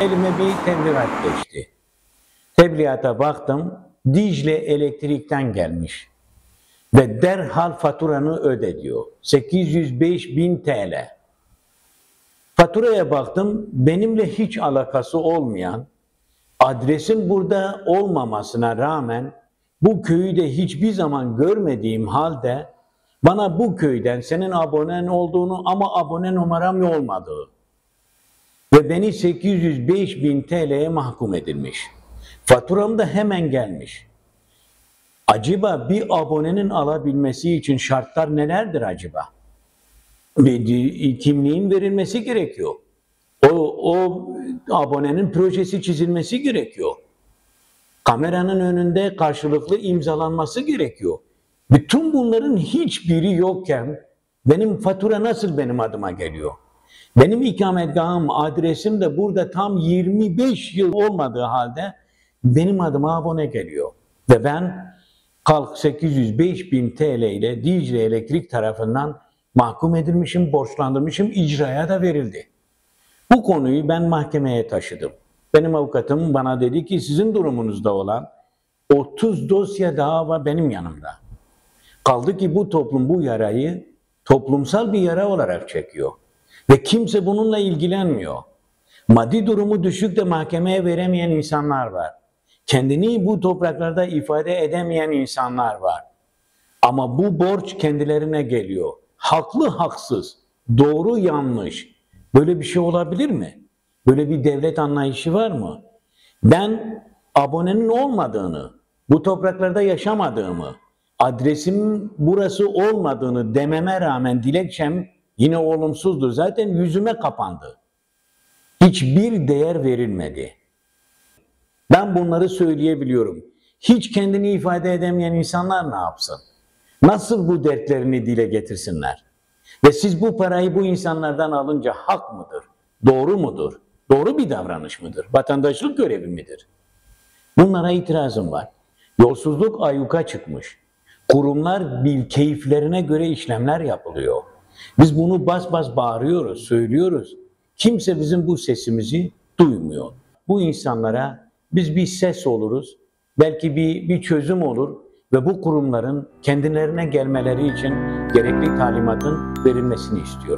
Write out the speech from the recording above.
Elime bir tebligat geçti. Tebliğata baktım, Dicle Elektrik'ten gelmiş. Ve derhal faturanı öde diyor. 805.000 TL. Faturaya baktım, benimle hiç alakası olmayan, adresin burada olmamasına rağmen bu köyü de hiçbir zaman görmediğim halde bana bu köyden senin abonen olduğunu ama abone numaram olmadığı ve beni 805.000 TL'ye mahkum edilmiş. Faturam da hemen gelmiş. Acaba bir abonenin alabilmesi için şartlar nelerdir acaba? Kimliğin verilmesi gerekiyor. O abonenin projesi çizilmesi gerekiyor. Kameranın önünde karşılıklı imzalanması gerekiyor. Bütün bunların hiçbiri yokken benim fatura nasıl benim adıma geliyor? Benim ikametgahım, adresim de burada tam 25 yıl olmadığı halde benim adıma abone geliyor. Ve ben kalk 805.000 TL ile Dicle Elektrik tarafından mahkum edilmişim, borçlandırmışım, icraya da verildi. Bu konuyu ben mahkemeye taşıdım. Benim avukatım bana dedi ki sizin durumunuzda olan 30 dosya daha var benim yanımda. Kaldı ki bu toplum bu yarayı toplumsal bir yara olarak çekiyor. Ve kimse bununla ilgilenmiyor. Maddi durumu düşük de mahkemeye veremeyen insanlar var. Kendini bu topraklarda ifade edemeyen insanlar var. Ama bu borç kendilerine geliyor. Haklı haksız, doğru yanlış. Böyle bir şey olabilir mi? Böyle bir devlet anlayışı var mı? Ben abonenin olmadığını, bu topraklarda yaşamadığımı, adresim burası olmadığını dememe rağmen dilekçem yine olumsuzdu. Zaten yüzüme kapandı. Hiçbir değer verilmedi. Ben bunları söyleyebiliyorum. Hiç kendini ifade edemeyen insanlar ne yapsın? Nasıl bu dertlerini dile getirsinler? Ve siz bu parayı bu insanlardan alınca hak mıdır? Doğru mudur? Doğru bir davranış mıdır? Vatandaşlık görevi midir? Bunlara itirazım var. Yolsuzluk ayyuka çıkmış. Kurumlar keyiflerine göre işlemler yapılıyor. Biz bunu bas bas bağırıyoruz, söylüyoruz. Kimse bizim bu sesimizi duymuyor. Bu insanlara biz bir ses oluruz, belki bir çözüm olur ve bu kurumların kendilerine gelmeleri için gerekli talimatın verilmesini istiyorum.